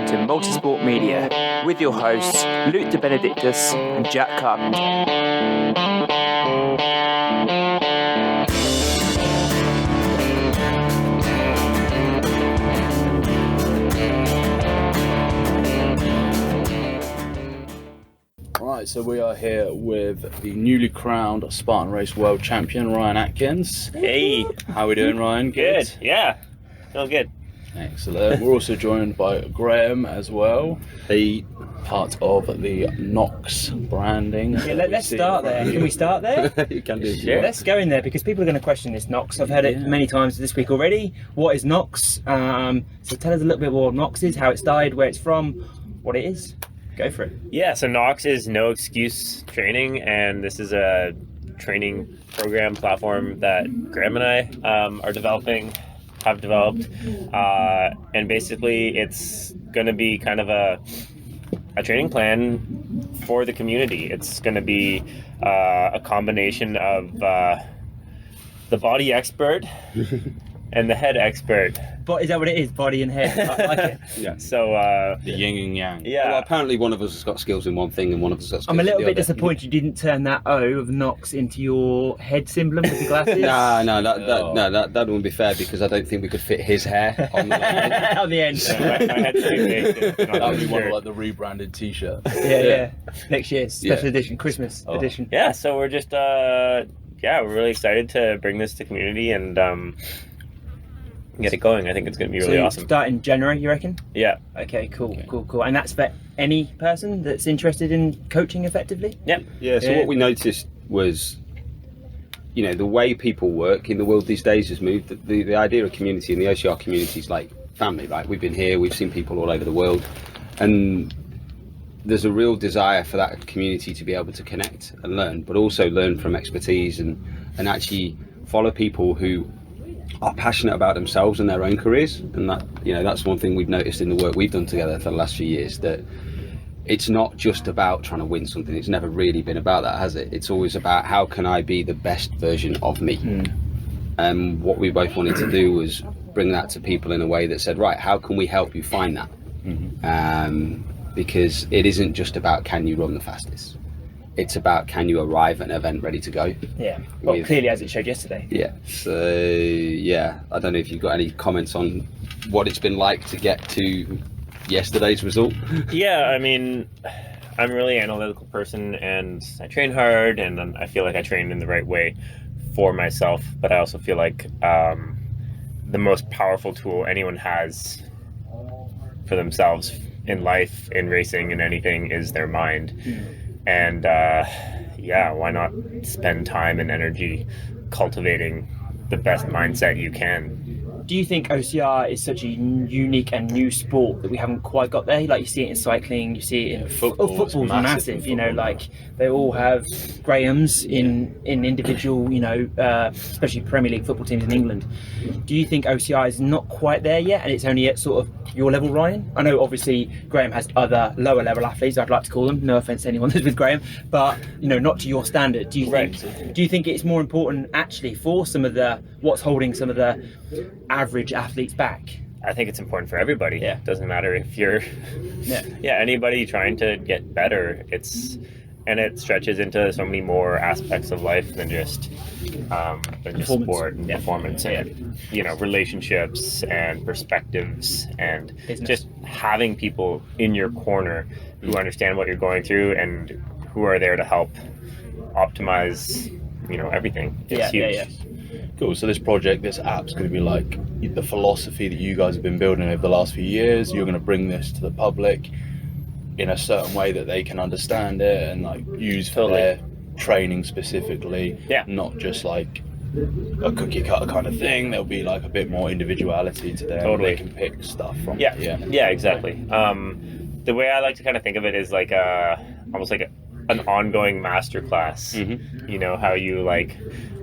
listening to Multisport Media with your hosts Luke De Benedictus and Jack Carpenter. Right, so we are here with the newly crowned Spartan Race World Champion, Ryan Atkins. Hey. How are we doing, Ryan? Good. Yeah. Feel good. Excellent. We're also joined by Graham as well. He part of the NOX branding. Yeah, let's start there. Can we start there? You can do. Sure. Let's go in there because people are going to question this NOX. I've heard it many times this week already. What is NOX? So tell us a little bit more what NOX is, how it started, where it's from, what it is. Go for it. Yeah, so NOX is No Excuse Training, and this is a training program platform that Graham and I have developed. And basically it's going to be kind of a training plan for the community. It's going to be a combination of the body expert and the head expert. But is that what it is? Body and head. I like it. Yeah. So The yin and yang. yeah. Well, apparently one of us has got skills in one thing and one of us has got skills I'm a little in the bit other. disappointed you didn't turn that O of NOX into your head symbol with the glasses. That wouldn't be fair because I don't think we could fit his hair on the line. On the end. I had to That would be one of like the rebranded t-shirt. Yeah. Next year, special edition, Christmas edition. Yeah, so we're just we're really excited to bring this to community and get it going. I think it's going to be really awesome. Start in January, you reckon? Yeah. Okay, cool. And that's for any person that's interested in coaching effectively? Yep. Yeah, so what we noticed was, the way people work in the world these days has moved. The idea of community and the OCR community is like family, right? We've been here, we've seen people all over the world, and there's a real desire for that community to be able to connect and learn, but also learn from expertise and actually follow people who are passionate about themselves and their own careers. And that, that's one thing we've noticed in the work we've done together for the last few years, that it's not just about trying to win something. It's never really been about that, has it? It's always about how can I be the best version of me. And what we both wanted to do was bring that to people in a way that said, right, how can we help you find that? Because it isn't just about can you run the fastest. It's about can you arrive at an event ready to go. Yeah, well, clearly as it showed yesterday. Yeah, so I don't know if you've got any comments on what it's been like to get to yesterday's result. Yeah, I mean, I'm a really analytical person and I train hard and I feel like I train in the right way for myself, but I also feel like the most powerful tool anyone has for themselves in life, in racing, in anything is their mind. And why not spend time and energy cultivating the best mindset you can? Do you think OCR is such a unique and new sport that we haven't quite got there? Like you see it in cycling, you see it in football's massive. Like they all have Grahams in individual, especially Premier League football teams in England. Do you think OCR is not quite there yet, and it's only at sort of your level, Ryan? I know obviously Graham has other lower level athletes, I'd like to call them. No offense to anyone that's with Graham, but not to your standard. Do you think it's more important actually for some of the what's holding some of the average athletes back? I think it's important for everybody. Yeah. It doesn't matter if you're anybody trying to get better. And it stretches into so many more aspects of life than just sport and performance and relationships and perspectives and business. Just having people in your corner who understand what you're going through and who are there to help optimize everything. It's huge. Yeah. Cool. So this project, this app's going to be like the philosophy that you guys have been building over the last few years. You're going to bring this to the public in a certain way that they can understand it and like use for their training specifically. Yeah. Not just like a cookie cutter kind of thing. There'll be like a bit more individuality to them. Totally. They can pick stuff from. Yeah, exactly. The way I like to kind of think of it is like almost like an ongoing masterclass. How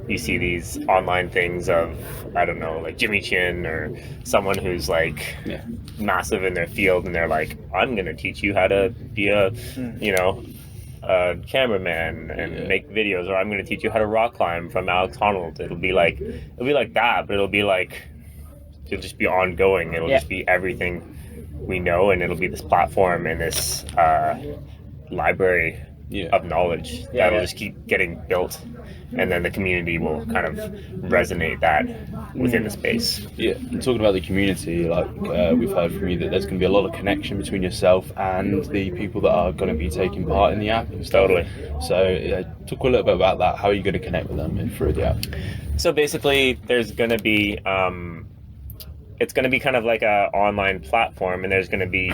you see these online things of, I don't know, like Jimmy Chin or someone who's like massive in their field and they're like, I'm going to teach you how to be a cameraman and make videos, or I'm going to teach you how to rock climb from Alex Honnold. It'll be like that, but it'll just be ongoing. It'll just be everything we know, and it'll be this platform and this library of knowledge that'll just keep getting built, and then the community will kind of resonate that within the space. Yeah, and talking about the community, like we've heard from you that there's going to be a lot of connection between yourself and the people that are going to be taking part in the app and stuff. Totally. So talk a little bit about that. How are you going to connect with them through the app? So basically, there's going to be it's going to be kind of like a online platform, and there's going to be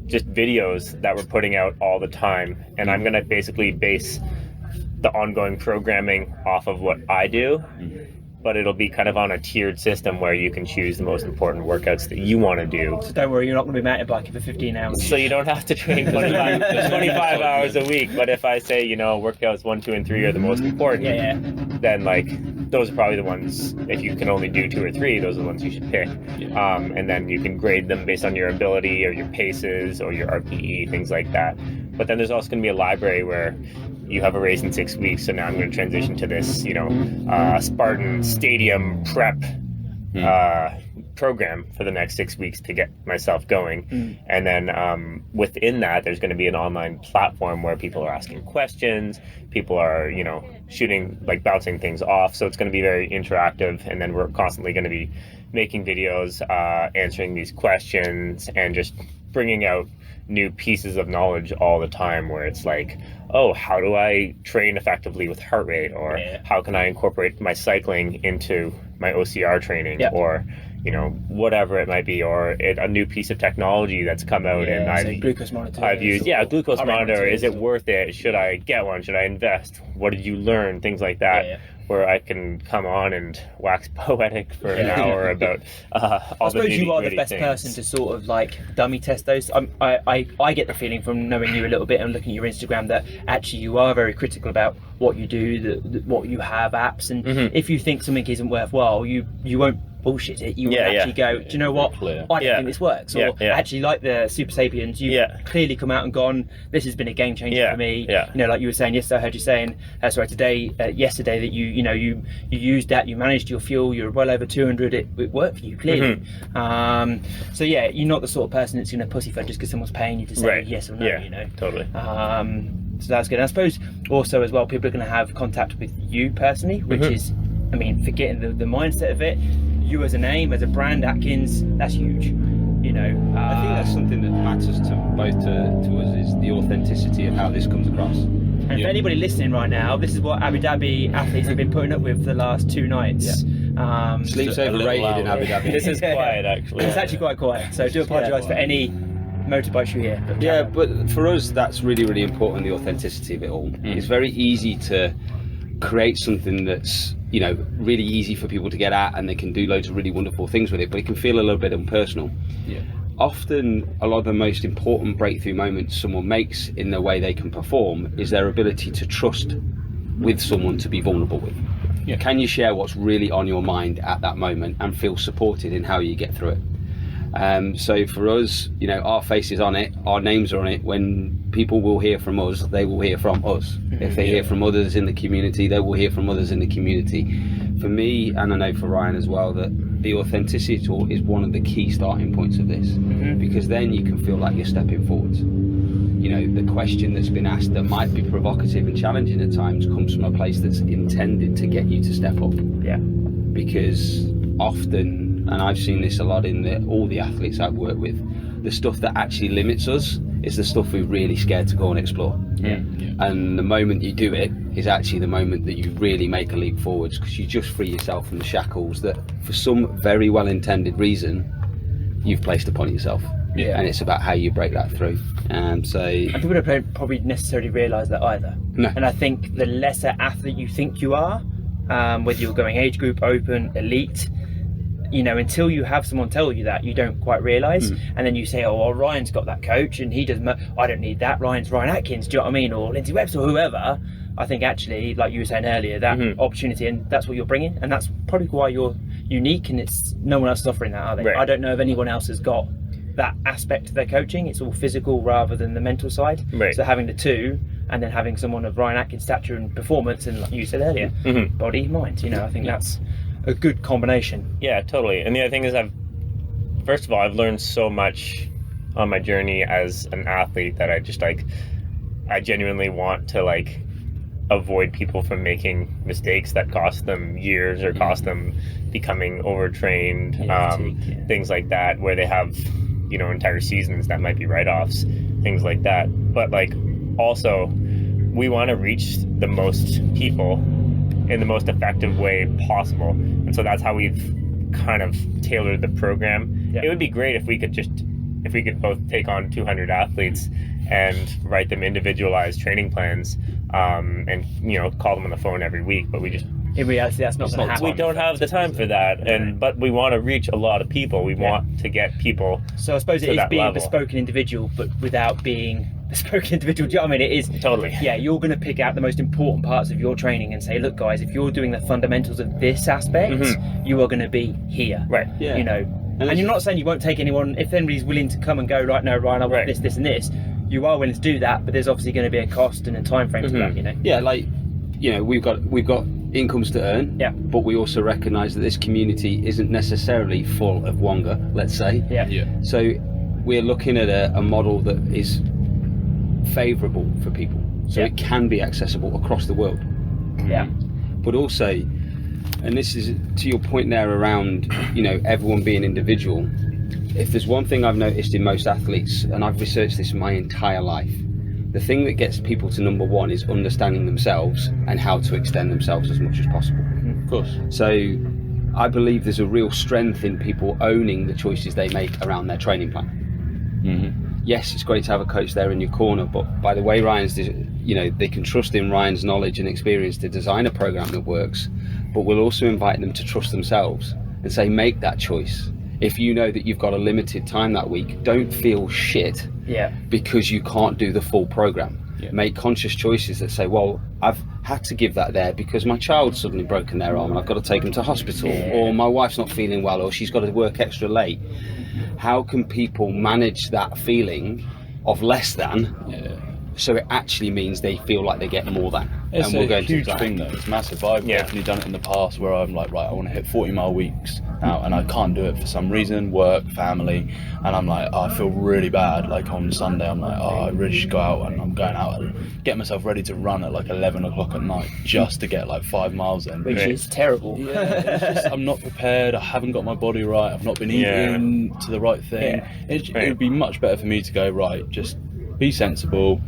just videos that we're putting out all the time, and I'm going to basically base the ongoing programming off of what I do, but it'll be kind of on a tiered system where you can choose the most important workouts that you want to do. So don't worry, you're not going to be mountain biking for 15 hours. So you don't have to train 25 hours a week. But if I say, workouts 1, 2, and 3 are the most important, then those are probably the ones, if you can only do 2 or 3, those are the ones you should pick. And then you can grade them based on your ability or your paces or your RPE, things like that. But then there's also going to be a library where you have a race in 6 weeks, so now I'm going to transition to this, Spartan stadium prep program for the next 6 weeks to get myself going. And then within that, there's going to be an online platform where people are asking questions, people are, shooting, bouncing things off. So it's going to be very interactive. And then we're constantly going to be making videos, answering these questions, and just bringing out new pieces of knowledge all the time, where it's like, oh, how do I train effectively with heart rate, or how can I incorporate my cycling into my OCR training, or whatever it might be, or a new piece of technology that's come out, and I've used glucose monitor. Is it worth it? Should I get one? Should I invest? What did you learn? Things like that. Where I can come on and wax poetic for an hour about all the nitty-gritty things. I suppose you are the best person to sort of dummy test those. I get the feeling from knowing you a little bit and looking at your Instagram that actually you are very critical about what you do, what you have apps, and if you think something isn't worthwhile, you won't bullshit it. You will actually go, do you know what? I don't think this works. Or actually, like the Super Sapiens, you've clearly come out and gone, this has been a game changer for me. Like you were saying yesterday, I heard you saying, yesterday that you used that, you managed your fuel, you're well over 200, it worked for you, clearly. So you're not the sort of person that's going to pussyfoot just because someone's paying you to say yes or no, Totally. So that's good. And I suppose also as well, people are going to have contact with you personally, which is, forgetting the mindset of it, you as a name, as a brand, Atkins, that's huge. I think that's something that matters to both to us, is the authenticity of how this comes across. And for anybody listening right now, this is what Abu Dhabi athletes have been putting up with for the last 2 nights. Sleep's overrated in Abu Dhabi. This is quiet, actually. It's actually quite quiet, so I do apologise for any motorbikes you hear. But for us, that's really, really important, the authenticity of it all. It's very easy to create something that's really easy for people to get at, and they can do loads of really wonderful things with it, but it can feel a little bit impersonal. Often a lot of the most important breakthrough moments someone makes in the way they can perform is their ability to trust with someone to be vulnerable with. Can you share what's really on your mind at that moment and feel supported in how you get through it? So for us, our face is on it, our names are on it. When people will hear from us, they will hear from us. If they hear from others in the community, they will hear from others in the community. For me, and I know for Ryan as well, that the authenticity tool is one of the key starting points of this, because then you can feel like you're stepping forwards. The question that's been asked that might be provocative and challenging at times comes from a place that's intended to get you to step up. Because often, and I've seen this a lot in all the athletes I've worked with, the stuff that actually limits us is the stuff we're really scared to go and explore. And the moment you do it is actually the moment that you really make a leap forwards, because you just free yourself from the shackles that for some very well-intended reason you've placed upon yourself. And it's about how you break that through. And people don't probably necessarily realise that either. No. And I think the lesser athlete you think you are, whether you're going age group, open, elite, until you have someone tell you that, you don't quite realise. And then you say, oh, well, Ryan's got that coach and he doesn't, I don't need that, Ryan's Ryan Atkins, do you know what I mean? Or Lindsay Webster or whoever. I think actually, like you were saying earlier, that opportunity, and that's what you're bringing, and that's probably why you're unique, and it's no one else is offering that, are they? I don't know if anyone else has got that aspect of their coaching. It's all physical rather than the mental side. So having the two, and then having someone of Ryan Atkins' stature and performance, and like you said earlier, body, mind, I think that's a good combination. Yeah, totally. And the other thing is, first of all, I've learned so much on my journey as an athlete that I just like, I genuinely want to like avoid people from making mistakes that cost them years or cost them becoming overtrained, things like that, where they have, you know, entire seasons that might be write-offs, things like that. But like, also, we want to reach the most people in the most effective way possible. And so that's how we've kind of tailored the program. It would be great if we could both take on 200 athletes and write them individualized training plans, and, you know, call them on the phone every week. But we just, in reality, that's not going to happen. we don't have the time for that. But we want to reach a lot of people. We want to get people. So I suppose it is being a bespoke individual, but without being bespoke individual. Do you know what I mean? It is totally. Yeah, you're going to pick out the most important parts of your training and say, look, guys, if you're doing the fundamentals of this aspect, you are going to be here. Right. Yeah. You know, and you're not saying you won't take anyone if anybody's willing to come and go. Right, no, Ryan, I want this, this, and this. You are willing to do that, but there's obviously going to be a cost and a time frame to that. You know. Yeah, like, you know, we've got incomes to earn. Yeah. But we also recognise that this community isn't necessarily full of wonga, let's say. Yeah. So we're looking at a model that is favourable for people, so it can be accessible across the world. Yeah. But also, and this is to your point there around, you know, everyone being individual. If there's one thing I've noticed in most athletes, and I've researched this my entire life, the thing that gets people to number one is understanding themselves and how to extend themselves as much as possible. Of course. So I believe there's a real strength in people owning the choices they make around their training plan. Yes, it's great to have a coach there in your corner, but by the way Ryan's, you know, they can trust in Ryan's knowledge and experience to design a program that works, but we'll also invite them to trust themselves and say, make that choice. If you know that you've got a limited time that week, don't feel shit because you can't do the full program. Make conscious choices that say, well, I've had to give that there because my child's suddenly broken their arm and I've got to take them to hospital, or my wife's not feeling well, or she's got to work extra late. How can people manage that feeling of less than so it actually means they feel like they get more than? It's a huge thing though, it's massive. I've definitely done it in the past where I'm like, right, I want to hit 40-mile weeks now, and I can't do it for some reason, work, family, and I'm like, I feel really bad. Like on Sunday, I'm like, I really should go out, and I'm going out and get myself ready to run at like 11 o'clock at night just to get like 5 miles in. Which is terrible. It's just, I'm not prepared, I haven't got my body right, I've not been eating to the right thing. It would be much better for me to go, right, just be sensible.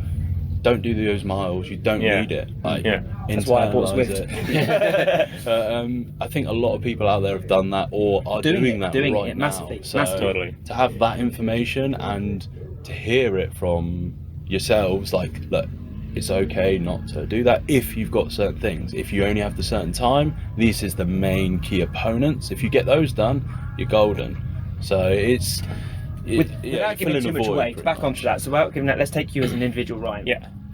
Don't do those miles. You don't need it. Like, that's why I bought Swift. I think a lot of people out there have done that or are doing that right now. Massively. So to have that information and to hear it from yourselves, like, look, it's okay not to do that if you've got certain things. If you only have the certain time, this is the main key opponents. If you get those done, you're golden. So it's... without giving too much away, back onto that. So without giving that, let's take you as an individual, Ryan.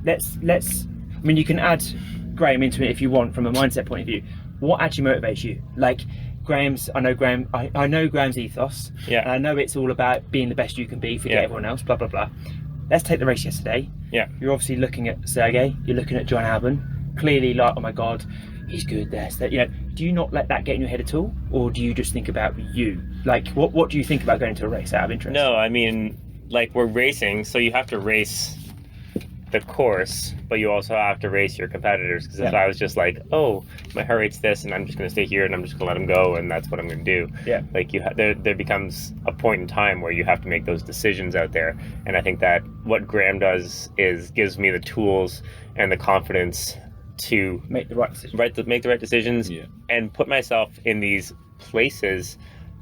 Let's. I mean, you can add Graham into it if you want, from a mindset point of view. What actually motivates you? Like Graham's. I know Graham's ethos. And I know it's all about being the best you can be. Forget everyone else. Blah blah blah. Let's take the race yesterday. You're obviously looking at Sergey. You're looking at John Alban. Clearly, like, oh my God, he's good. That. You know. Do you not let that get in your head at all, or do you just think about you? Like, what do you think about going to a race out of interest? No, I mean, like, we're racing, so you have to race the course, but you also have to race your competitors. Because if I was just like, oh, my heart rate's this, and I'm just going to stay here, and I'm just going to let them go, and that's what I'm going to do. Like, there becomes a point in time where you have to make those decisions out there. And I think that what Graham does is gives me the tools and the confidence to make the right decisions, make the right decisions, and put myself in these places,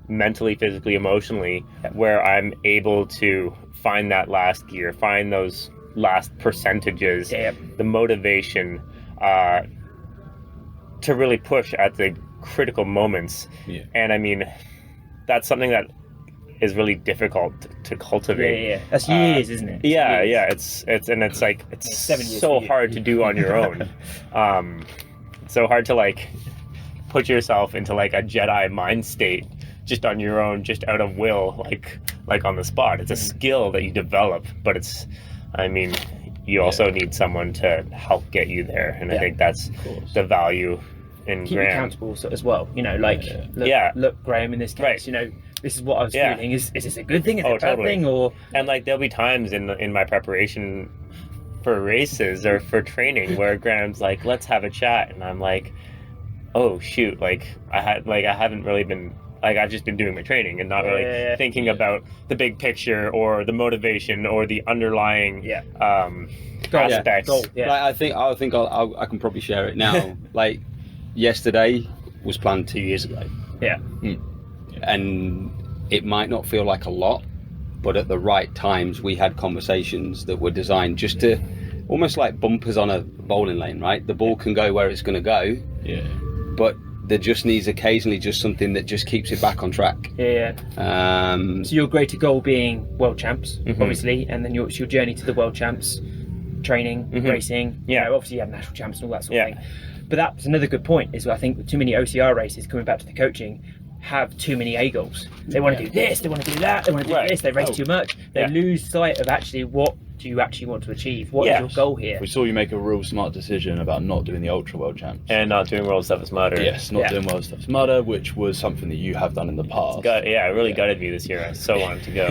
mentally, physically, emotionally, where I'm able to find that last gear, find those last percentages, the motivation to really push at the critical moments. And I mean, that's something that is really difficult to cultivate. That's years, isn't it? It's like, it's 7 years so hard to do on your own. It's so hard to like put yourself into like a Jedi mind state just on your own, just out of will, like on the spot. It's a skill that you develop, but it's, I mean, you also need someone to help get you there, and I think that's the value in keep Graham. Accountable as well, you know, like look, Graham in this case, you know, this is what I was Yeah. feeling. Is this a good thing? Is it Oh, a bad totally. thing? Or And like there'll be times in my preparation for races or for training where Graham's like, let's have a chat, and I'm like, oh shoot, like I haven't really been, like I've just been doing my training and not really thinking about the big picture or the motivation or the underlying aspects. Goal. Yeah. Like, I think I can probably share it now. Like yesterday was planned 2 years ago, Yeah. and it might not feel like a lot, but at the right times we had conversations that were designed just to almost like bumpers on a bowling lane, right? The ball can go where it's going to go, but there just needs occasionally just something that just keeps it back on track. Yeah. So your greater goal being world champs, obviously, and then your journey to the world champs, training, racing. Yeah. You know, obviously you have national champs and all that sort of thing. But that's another good point. Is I think too many OCR races, coming back to the coaching, have too many A goals. They want to do this, they want to do that, they want to do this. They race too much. They lose sight of actually what do you actually want to achieve. What is your goal here? We saw you make a real smart decision about not doing the Ultra World Champs. And not doing World Stuff is Matter. Yes, not doing World Stuff's Matter, which was something that you have done in the past. It really gutted me this year. I so wanted to go.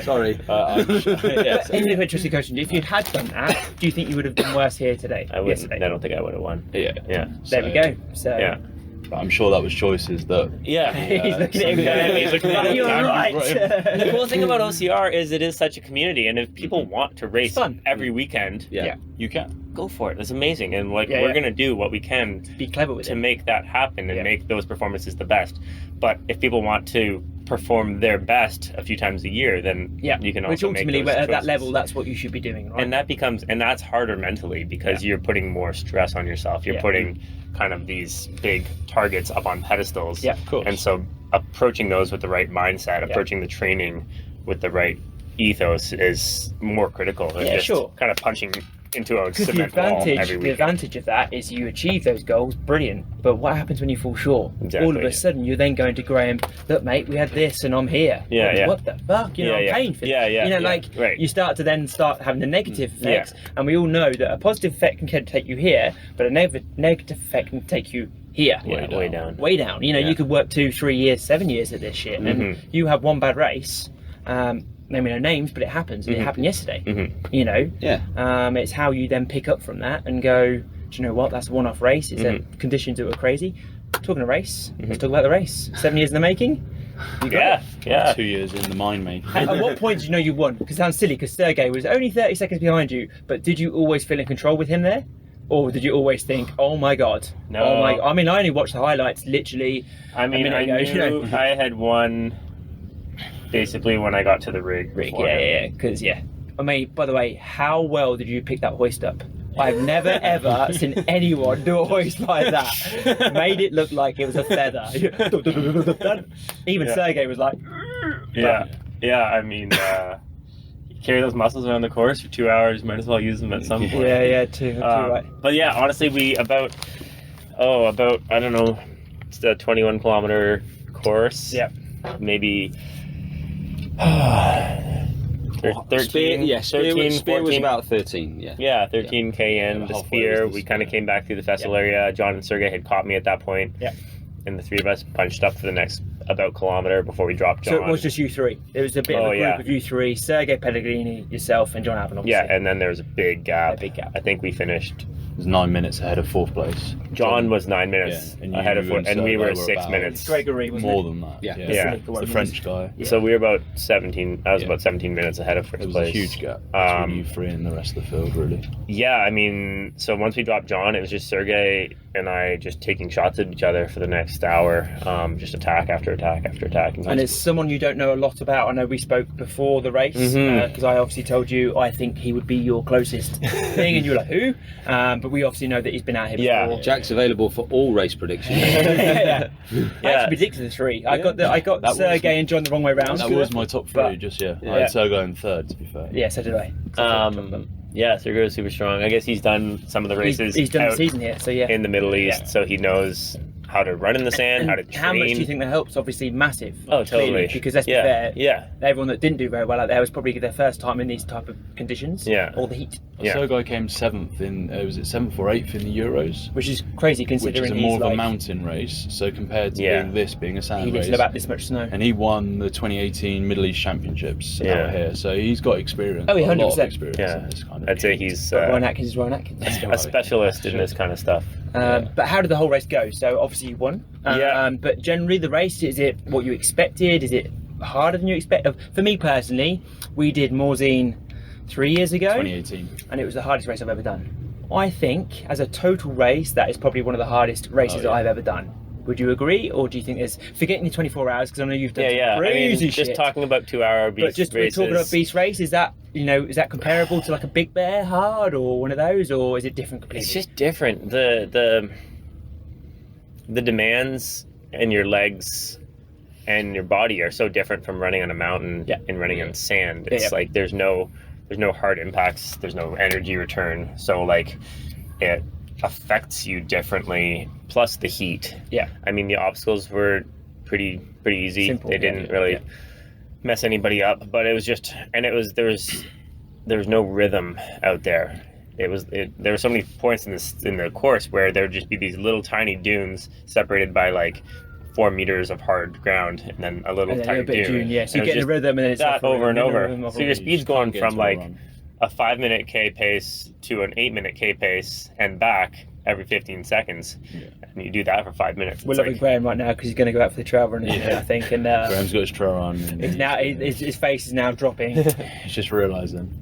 Sorry. In the interesting question, if you had done that, do you think you would have done worse here today? I don't think I would have won. Yeah. There we go. So But I'm sure that was choices that. he's looking at him. He's looking at him. You're right. The cool thing about OCR is it is such a community, and if people want to race every weekend, You can. go for it. It's amazing, and we're gonna do what we can Be clever with to it. make that happen and make those performances the best. But if people want to perform their best a few times a year, then you can also Which ultimately, make those at that choices. level, that's what you should be doing, right? And that's harder mentally because you're putting more stress on yourself. You're putting kind of these big targets up on pedestals. Yeah, of course. And so approaching those with the right mindset, approaching the training with the right ethos is more critical than just kind of punching into a Because cement wall every the weekend. advantage of that is you achieve those goals, brilliant. But what happens when you fall short? Exactly, All of a sudden, you're then going to Graham. Look, mate, we had this, and I'm here. What the fuck? You know, I'm paying for this. You know, you start having the negative effects, and we all know that a positive effect can take you here, but a negative effect can take you here. Way down. Way down. You know, you could work 2, 3 years, 7 years at this shit, and you have one bad race. Naming no names, but it happens, and it happened yesterday. You know, it's how you then pick up from that and go, do you know what? That's a one-off race. It's conditions that were crazy. Talking a race, let's talk about the race. 7 years in the making. You got it. 2 years in the mind making. At what point did you know you won? Because it sounds silly, because Sergey was only 30 seconds behind you, but did you always feel in control with him there? Or did you always think, oh my God? No. Oh my, I mean, I only watched the highlights literally. I mean, I knew I had won basically when I got to the rig. Because I mean, by the way, how well did you pick that hoist up? I've never ever seen anyone do a hoist like that. Made it look like it was a feather. Even Sergey was like, I mean, you carry those muscles around the course for 2 hours, might as well use them at some point. too right. But yeah, honestly, we about I don't know, it's a 21 kilometer course. Maybe 13, Spear was about 13, 13 km. The Spear, we kind of came back through the festival area. John and Sergey had caught me at that point. And the three of us punched up for the next about kilometer before we dropped John. So it was just you three. It was a bit of a group of you three: Sergey Pellegrini, yourself, and John Alvin. Obviously. And then there was a big gap. I think we finished. It was 9 minutes ahead of fourth place. John was 9 minutes ahead of fourth, and we were 6 minutes. Gregory was more than that. The French guy. So we were about 17. I was about 17 minutes ahead of first place. It was a huge gap between you three and the rest of the field, really. Yeah, I mean, so once we dropped John, it was just Sergey and I just taking shots at each other for the next hour, just attack after attack after attack. And it's someone you don't know a lot about. I know we spoke before the race because I obviously told you I think he would be your closest thing, and you were like, who? But we obviously know that he's been out here before. Jack's available for all race predictions. I actually predicted the three. I got Sergey and John the wrong way round. That was my top three, I had Sergey in third, to be fair. Yeah, so did I. Sergey was super strong. I guess he's done some of the races. He's done the season here, so in the Middle East, so he knows how to run in the sand, how to train. How much do you think that helps? Obviously, massive. Oh, totally. Clearly, because let's be fair, Yeah. everyone that didn't do very well out there was probably their first time in these type of conditions. Yeah. Or the heat, Yeah. Sergei came 7th in, was it 7th or 8th in the Euros? which is crazy Which considering is he's more of like, a mountain race, so compared to Yeah. being a sand he lives race. in about this much snow. And he won the 2018 Middle East Championships Yeah. out here, so he's got experience. Oh, he a lot of 100%. experience Yeah. in this kind of I'd say thing. he's Ryan Atkins is Ryan Atkins. a specialist in this kind of stuff. But how did the whole race go? So obviously you won. Yeah. But generally the race, is it what you expected? Is it harder than you expected? For me personally, we did Morzine 3 years ago. 2018. And it was the hardest race I've ever done. I think as a total race, that is probably one of the hardest races yeah. I've ever done. Would you agree, or do you think there's forgetting the 24 hours? Because I know you've done Yeah. some I crazy mean, just shit. talking about 2-hour beast But just races. talking about beast race, is that is that comparable to like a Big Bear hard or one of those, or is it different completely? It's just different. The demands and your legs and your body are so different from running on a mountain and running on sand. It's like there's no hard impacts, there's no energy return. So like it affects you differently. Plus the heat. Yeah. I mean the obstacles were pretty easy. Simple, they didn't really mess anybody up, but it was just there was no rhythm out there. There were so many points in the course where there would just be these little tiny dunes separated by like 4 meters of hard ground and then a little tiny dune. Yeah, so you And get it in a was rhythm and then it's that over and over. rhythm, So your speed's going Get from into a like run. a 5-minute K pace to an 8-minute K pace and back every 15 seconds. And you do that for 5 minutes. We're It's looking like, at Graham right now because he's going to go out for the trail run, I think. And Graham's got his trail on. And it's now his face is now dropping. he's just realising.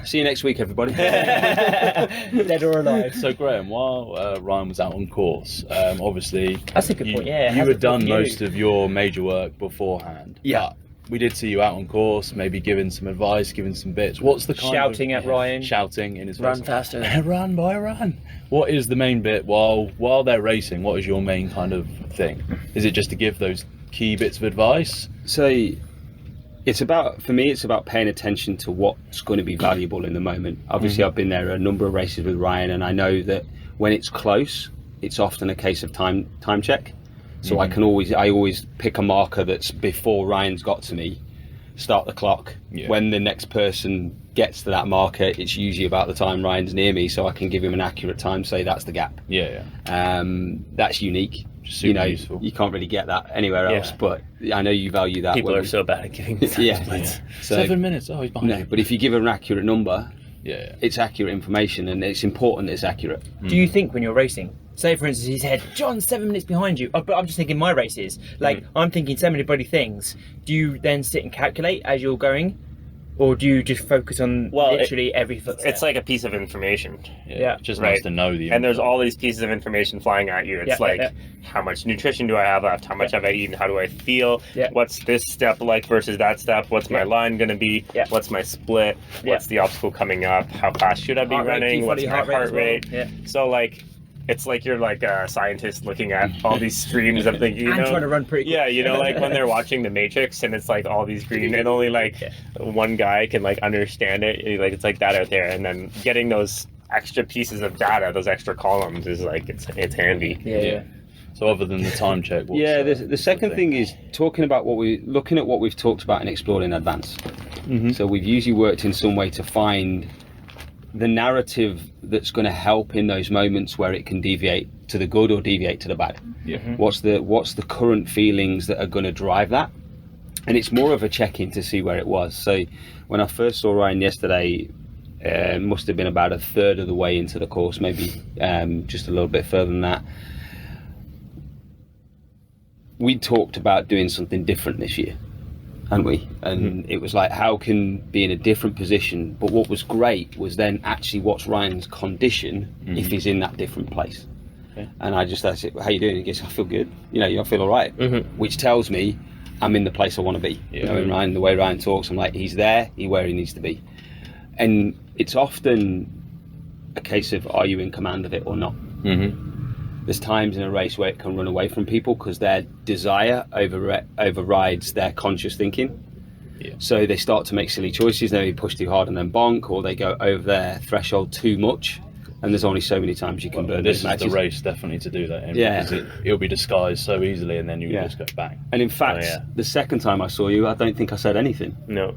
See you next week, everybody. Dead or alive. So Graham, while Ryan was out on course, obviously That's a good point. Yeah, you had done most of your major work beforehand. Yeah. But we did see you out on course, maybe giving some advice, giving some bits. What's the kind Shouting of, at Ryan. shouting in his Run face? faster. Run, boy, run. What is the main bit while they're racing? What is your main kind of thing? Is it just to give those key bits of advice? So for me it's about paying attention to what's going to be valuable in the moment. Obviously I've been there a number of races with Ryan, and I know that when it's close it's often a case of time check. So I always pick a marker that's before Ryan's got to me, start the clock. When the next person gets to that marker, it's usually about the time Ryan's near me, so I can give him an accurate time, say that's the gap. That's unique. Super useful. You can't really get that anywhere else, but I know you value that. people are so bad at giving So, 7 minutes. Oh, he's behind you. but if you give an accurate number, Yeah. it's accurate information, and it's important that it's accurate. Do you think when you're racing, say for instance he said, John's 7 minutes behind you, but I'm just thinking my races, like I'm thinking so many bloody things, do you then sit and calculate as you're going? Or do you just focus on literally every footstep? It's like a piece of information. Yeah. Just Right. nice to know the And there's all these pieces of information flying at you. It's how much nutrition do I have left? How much have I eaten? How do I feel? Yeah. What's this step like versus that step? What's my line going to be? Yeah. What's my split? What's the obstacle coming up? How fast should I be Heart rate, running? What's T40 my heart rate heart as well. rate? Yeah. So like, it's like you're like a scientist looking at all these streams of thinking, And trying to run pretty quick. Yeah, you know, like when they're watching The Matrix and it's like all these green and only like one guy can like understand it. Like it's like that out there, and then getting those extra pieces of data, those extra columns is like it's handy. Yeah. So other than the time check, what's, The second thing is looking at what we've talked about and explored in advance. So we've usually worked in some way to find the narrative that's going to help in those moments where it can deviate to the good or deviate to the bad. What's the current feelings that are going to drive that? And it's more of a check-in to see where it was. So when I first saw Ryan yesterday, must have been about a third of the way into the course, maybe just a little bit further than that. We talked about doing something different this year, hadn't we? And it was like, how can be in a different position? But what was great was then actually what's Ryan's condition if he's in that different place. And I said, how you doing? He goes, I feel good. I feel all right. Which tells me I'm in the place I want to be. Knowing Ryan, the way Ryan talks, I'm like, he's there, he's where he needs to be. And it's often a case of, are you in command of it or not? There's times in a race where it can run away from people because their desire overrides their conscious thinking. So they start to make silly choices. They push too hard and then bonk, or they go over their threshold too much and there's only so many times you can burn This those is the matches. race definitely to do that in, Yeah. because it'll be disguised so easily, and then you Yeah. just go bang. And in fact, the second time I saw you, I don't think I said anything. No.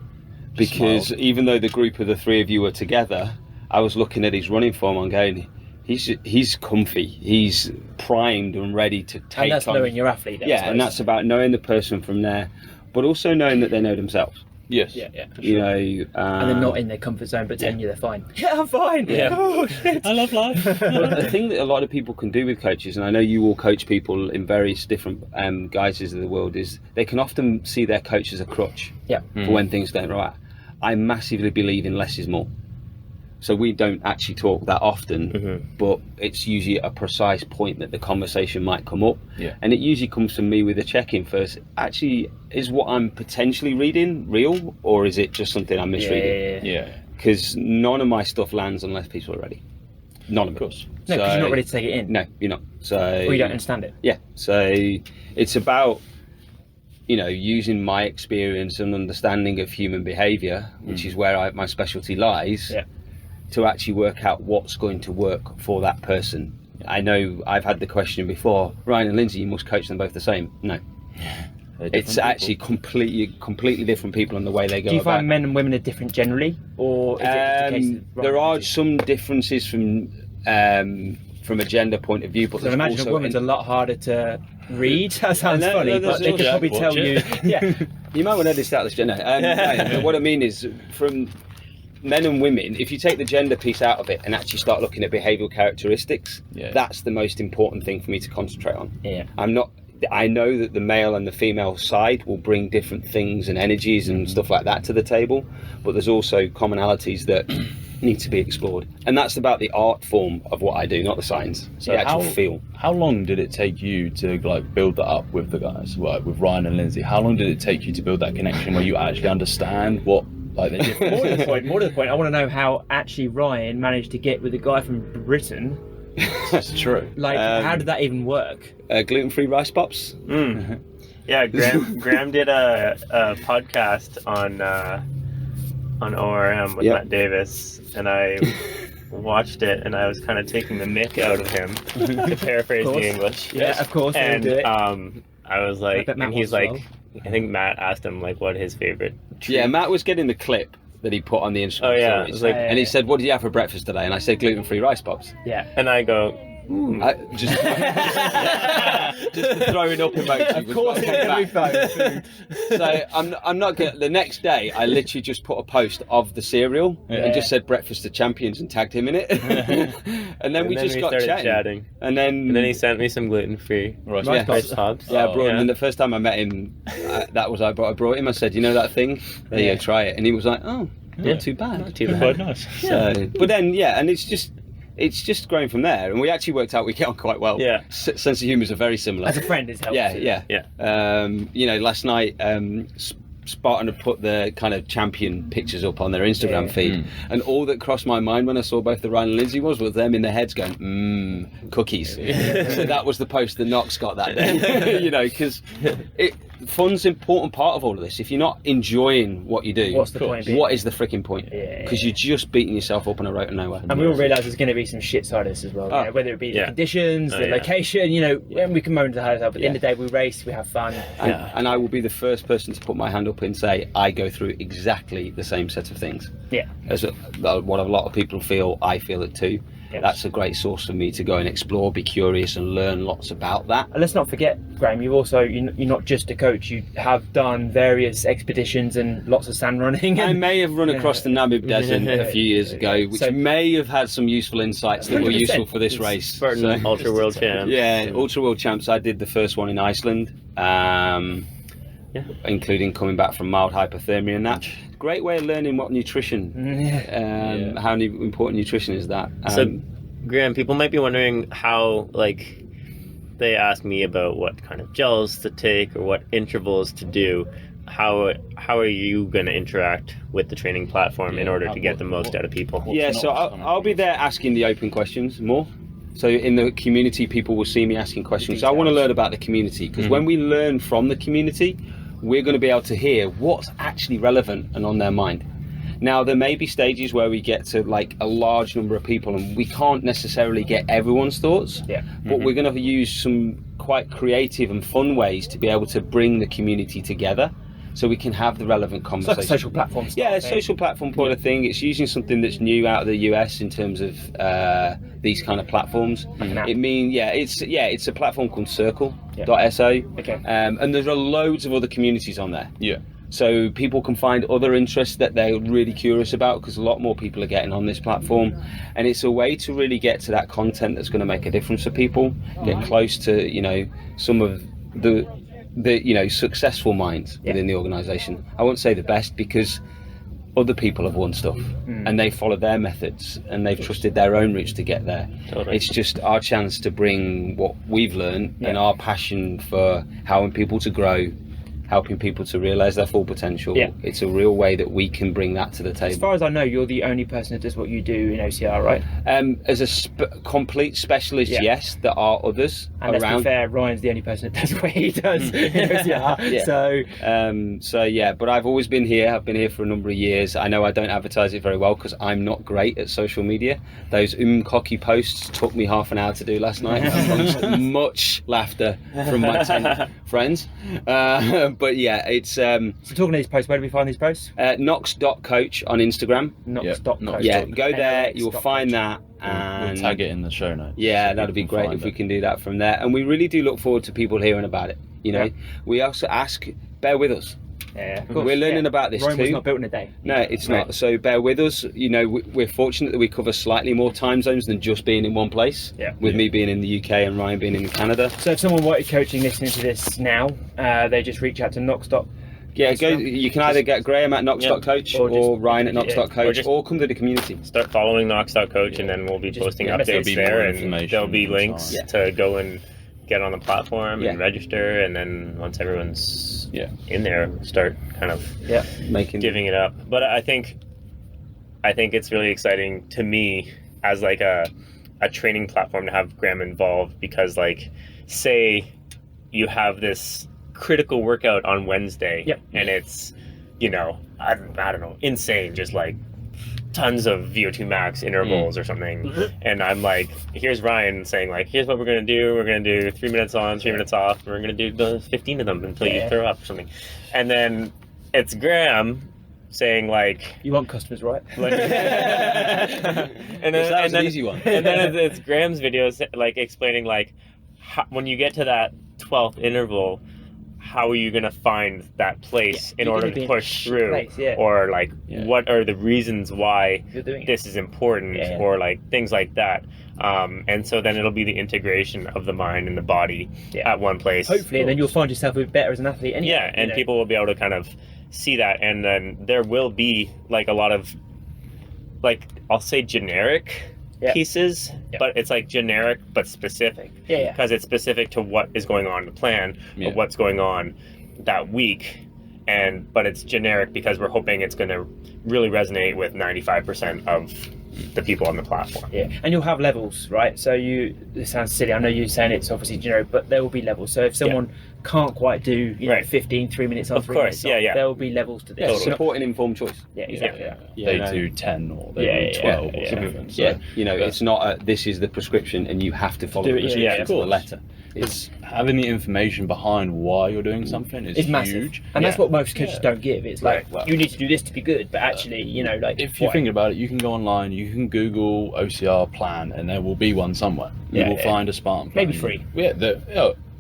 Because Smiled. even though the group of the three of you were together, I was looking at his running form and going, he's comfy, he's primed and ready to take And that's on. knowing your athlete. I Yeah, suppose. and that's about knowing the person from there, but also knowing that they know themselves. Yes. Yeah. You know, And they're not in their comfort zone, but telling you they're fine. Yeah, I'm fine. Yeah. Oh, shit. I love life. But the thing that a lot of people can do with coaches, and I know you all coach people in various different guises of the world, is they can often see their coach as a crutch Yeah. for when things don't right. I massively believe in less is more. So we don't actually talk that often, but it's usually a precise point that the conversation might come up. Yeah. And it usually comes from me with a check-in first. Actually, is what I'm potentially reading real, or is it just something I'm misreading? Yeah. Because none of my stuff lands unless people are ready. None of it. Of course. No, because you're not ready to take it in. No, you're not. So Or you don't understand it. yeah, so it's about, you know, using my experience and understanding of human behaviour, which is where my specialty lies, Yeah. to actually work out what's going to work for that person. I know I've had the question before, Ryan and Lindsay, you must coach them both the same. No, They're it's different actually completely different people and the way they go Do you about find men and women are different generally, or is it just a case of there are some differences from a gender point of view, but So I there's imagine also a woman's a lot harder to read. That sounds No, funny, no, but there's they could also- probably tell you. Yeah, You might want to edit out this gender. No, what I mean is, from men and women, if you take the gender piece out of it and actually start looking at behavioural characteristics, Yeah. that's the most important thing for me to concentrate on. yeah. I know that the male and the female side will bring different things and energies and stuff like that to the table, but there's also commonalities that need to be explored. And that's about the art form of what I do, not the science. So the actual feel. How long did it take you to like build that up with the guys, like with Ryan and Lindsay? How long did it take you to build that connection where you actually understand what like the difference? More to the point, I want to know how actually Ryan managed to get with a guy from Britain. It's true. Like, how did that even work? Gluten-free rice pops. Yeah, Graham did a podcast on ORM with Yep. Matt Davis, and I watched it, and I was kind of taking the mick out of him, to paraphrase the English. Yeah, of course. And do it. I was like, bet Matt and he's was as like, I think Matt asked him like what his favorite treat. Yeah, Matt was getting the clip that he put on the Instagram Oh, yeah. stories. It was like- And he said, "What did you have for breakfast today?" And I said, "Gluten-free rice pops." Yeah. And I go, Just the throwing up emoji. Of course, every phone. So I'm not gonna. The next day, I literally just put a post of the cereal and just said "Breakfast of Champions" and tagged him in it. And then we just got started chatting. And then he sent me some gluten-free Rice Yeah. rice pops. yeah, I brought him. Yeah. And the first time I met him, that was I brought him. I said, "You know that thing? There you go, try it." And he was like, "Oh, not too bad." Not too Quite bad. nice. So, but then and it's just growing from there, and we actually worked out we get on quite well. Yeah. Sense of humours are very similar. As a friend, it's helpful. Yeah. You know, last night Spartan had put the kind of champion pictures up on their Instagram feed, and all that crossed my mind when I saw both the Ryan and Lindsay was them in their heads going, cookies. So that was the post that NOX got that day. You know, because fun's an important part of all of this. If you're not enjoying what you do, What's the point being? what is the freaking point? Yeah. Because you're just beating yourself up on a road to nowhere. And we all realise there's going to be some shit side of this as well. Oh. You know, whether it be the Yeah. conditions, the yeah. location, you know, and we can moan to the house, but at the end of the day, we race, we have fun. And I will be the first person to put my hand up and say I go through exactly the same set of things. Yeah. As what a lot of people feel, I feel it too. Yes. That's a great source for me to go and explore, be curious, and learn lots about that. And let's not forget, Graham, you're not just a coach. You have done various expeditions and lots of sand running. I And may have run across the Namib Desert a few years ago, which So- may have had some useful insights that were 100%. useful for this race. Spartan So- Ultra World Champ. yeah, Ultra World Champs. I did the first one in Iceland, including coming back from mild hypothermia and that. Great way of learning what nutrition, how important nutrition is that. So, Graham, people might be wondering how, like, they ask me about what kind of gels to take or what intervals to do. How are you going to interact with the training platform in order to get the most out of people? Yeah, so I'll be there asking the open questions more. So in the community, people will see me asking questions. So I want to learn about the community, because when we learn from the community, we're going to be able to hear what's actually relevant and on their mind. Now, there may be stages where we get to like a large number of people and we can't necessarily get everyone's thoughts, but we're going to use some quite creative and fun ways to be able to bring the community together so we can have the relevant conversation. It's like a social platform stuff, Yeah, a social platform kind of thing. It's using something that's new out of the US in terms of these kind of platforms. It's a platform called Circle.so. Okay. And there are loads of other communities on there. Yeah. So people can find other interests that they're really curious about, because a lot more people are getting on this platform, and it's a way to really get to that content that's going to make a difference for people, get close to, you know, some of the you know, successful minds within the organisation. I won't say the best, because other people have won stuff and they followed their methods and they've trusted their own routes to get there. Totally. It's just our chance to bring what we've learned and our passion for helping people to grow, helping people to realise their full potential. It's a real way that we can bring that to the table. As far as I know, you're the only person that does what you do in OCR, right? As a complete specialist, yes, there are others and around. let's be fair, Ryan's the only person that does what he does in OCR. So, but I've always been here. I've been here for a number of years. I know I don't advertise it very well because I'm not great at social media. Those cocky posts took me half an hour to do last night. Much laughter from my 10 friends. But yeah, it's so talking to these posts, where do we find these posts? NOX.coach on Instagram. NOX.coach. Yeah, go there, you'll find that, and we'll tag it in the show notes. Yeah, that'd be great if we can do that from there. And we really do look forward to people hearing about it. You know, we also ask, bear with us. Yeah, of course. We're learning about this Rome too. was not built in a day. No, it's not. So bear with us. You know, we're fortunate that we cover slightly more time zones than just being in one place. With me being in the UK and Ryan being in Canada. So if someone wanted coaching listening to this now, they just reach out to Nox. Yeah, go. You can either get Graham at Nox.coach or Ryan at Nox.coach, or come to the community. Start following Nox.coach, and then we'll be posting updates there, and there'll be links to go and get on the platform and register, and then once everyone's in there, start kind of giving it up. But I think it's really exciting to me as like a training platform to have Graham involved, because like, say you have this critical workout on Wednesday and it's, you know, I don't know, insane, just like tons of VO2 max intervals or something, and I'm like, here's Ryan saying like, here's what we're gonna do, 3 minutes on, 3 minutes off, we're gonna do the 15 of them until you throw up or something, and then it's Graham saying like, you want customers, right? Like, and then an easy one. And then it's Graham's videos like explaining like, how, when you get to that 12th interval, how are you going to find that place in order to push through, or like what are the reasons why this is important, or like things like that, and so then it'll be the integration of the mind and the body at one place, hopefully, and then you'll find yourself a bit better as an athlete anyway, and people will be able to kind of see that, and then there will be like a lot of, like, I'll say generic pieces, but it's like generic but specific, because it's specific to what is going on in the plan, or what's going on that week, but it's generic because we're hoping it's going to really resonate with 95% of the people on the platform. And you'll have levels, right? So this sounds silly, I know you're saying it's obviously generic, but there will be levels. So if someone can't quite do 15 3 minutes on, of course, there will be levels to this. Support and informed choice. Exactly. They do 10 or they do 12 or something. So, you know, it's not this is the prescription and you have to follow the prescription to the letter. It's having the information behind why you're doing something is massive. huge, and that's what most coaches don't give. It's like, you need to do this to be good, but actually, you know, like, if you think about it, you can go online, you can Google OCR plan, and there will be one somewhere. You will find a Spartan plan. Maybe free.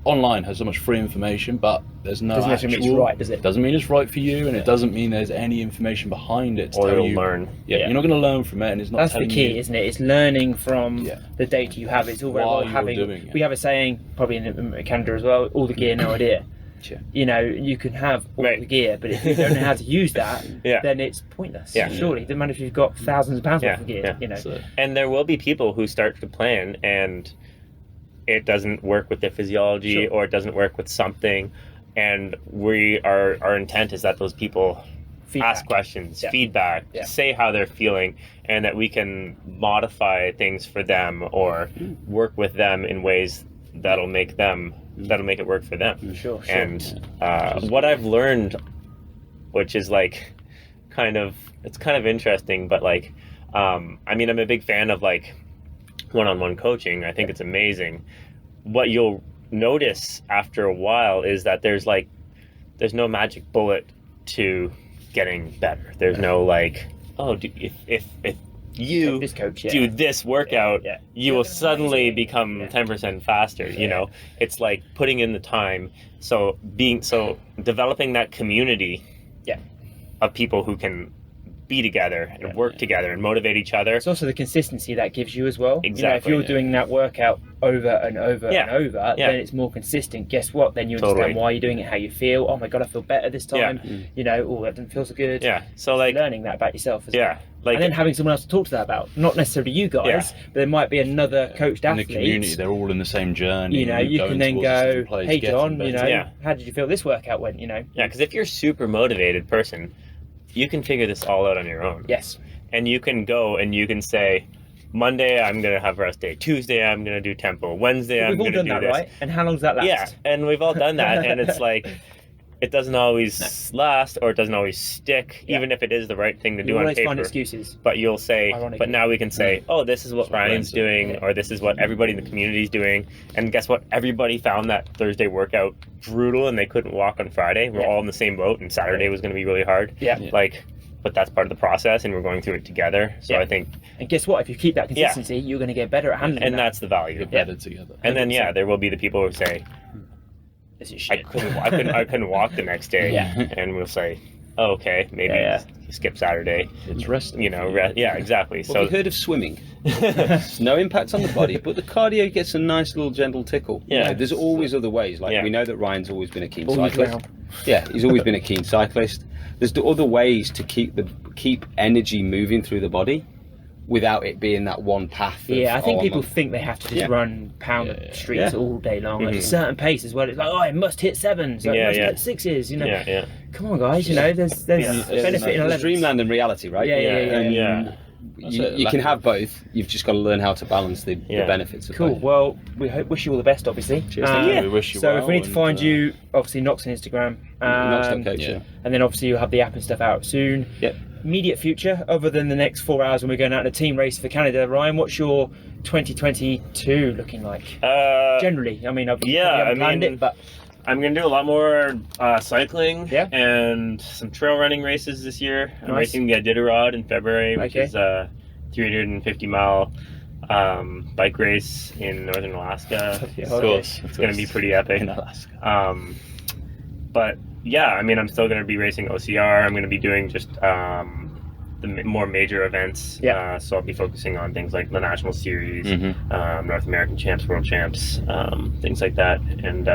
Online has so much free information, but there's no doesn't actual... mean it's right, does it? Doesn't mean it's right for you, and it doesn't mean there's any information behind it to or tell you'll you. learn. You're not going to learn from it, and it's not. That's the key, you... isn't it? It's learning from the data you have. It's all very well having. We have a saying, probably in Canada as well: all the gear, no idea. You know, you can have all the gear, but if you don't know how to use that, then it's pointless. Surely, it doesn't matter if you've got thousands of pounds worth of gear. You know, and there will be people who start to plan and it doesn't work with their physiology, or it doesn't work with something, and our intent is that those people ask questions, feedback, say how they're feeling, and that we can modify things for them or work with them in ways that'll make it work for them. Sure. And what I've learned, which is like kind of interesting, but like, I mean, I'm a big fan of like one-on-one coaching. I think it's amazing. What you'll notice after a while is that there's no magic bullet to getting better. There's no like, oh, if you this coach, do this workout, you will suddenly become Yeah. 10% faster. You know, it's like putting in the time. So developing that community of people who can be together and work together and motivate each other. It's also the consistency that gives you as well. Exactly. You know, if you're doing that workout over and over and over, then it's more consistent. Guess what? Then you understand why you're doing it, how you feel. Oh my God, I feel better this time. You know, oh, that doesn't feel so good. Yeah. So like learning that about yourself as well. Like, and then having someone else to talk to that about. Not necessarily you guys, but there might be another coached in the athlete. community, they're all in the same journey. You know, you going can then towards the go, same place, hey getting John, you better. know, how did you feel this workout went? You know. Yeah, because if you're a super motivated person, you can figure this all out on your own. Yes. And you can go and you can say, Monday I'm gonna have rest day. Tuesday I'm gonna do tempo. Wednesday I'm gonna do this. We've all done that, right? And how long does that last? Yeah, and we've all done that, and it's like it doesn't always last, or it doesn't always stick, even if it is the right thing to do You on always paper. find excuses. But you'll say, Ironically. but now we can say, oh, this is what Ryan's doing, or this is what everybody in the community is doing. And guess what? Everybody found that Thursday workout brutal, and they couldn't walk on Friday. We're all in the same boat, and Saturday was going to be really hard. Like, but that's part of the process, and we're going through it together. So I think. And guess what? If you keep that consistency, you're going to get better at handling and that. that's the value. You're better together. And then there will be the people who say, This is I shit. couldn't walk the next day, and we'll say, oh, okay, maybe you skip Saturday. It's resting. You know, exactly. Well, So have you heard of swimming? No impact on the body, but the cardio gets a nice little gentle tickle. You know, there's always other ways. Like we know that Ryan's always been a keen cyclist. Yeah, he's always been a keen cyclist. There's the other ways to keep energy moving through the body without it being that one path. I think people think they have to just run, pound the streets all day long at a certain pace as well. It's like, oh, I must hit sevens, I must hit sixes. You know, come on, guys. You know, there's benefit in 11s. Dreamland and reality, right? You can have both. You've just got to learn how to balance the benefits of both. Well, we wish you all the best, obviously. Cheers. We wish you so well, if we need to find you, obviously NOX on Instagram. Nox.coach, and then obviously you'll have the app and stuff out soon. Yep. Immediate future, other than the next 4 hours when we're going out in a team race for Canada. Ryan, what's your 2022 looking like? Generally, I mean, I haven't planned it, but I'm going to do a lot more cycling and some trail running races this year. I'm racing the Iditarod in February, which is a 350-mile bike race in northern Alaska. Of course. It's going to be pretty epic. In Alaska. But yeah, I mean, I'm still going to be racing OCR. I'm going to be doing just the more major events. So I'll be focusing on things like the National Series, North American Champs, World Champs, things like that. And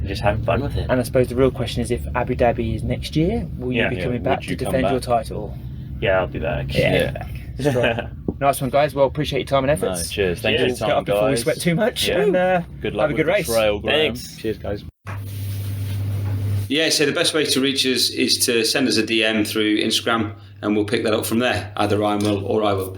just having fun with it. And I suppose the real question is, if Abu Dhabi is next year, will you be coming back to defend your title? Yeah, I'll be back. Strong. Nice one, guys. Well, appreciate your time and efforts. No, cheers. Thank you for your Get time, up before we guys. sweat too much. Yeah. And Good luck have a with good the race. trail, Graham. Thanks. Cheers, guys. Yeah, so the best way to reach us is to send us a DM through Instagram, and we'll pick that up from there. Either Ryan will or I will.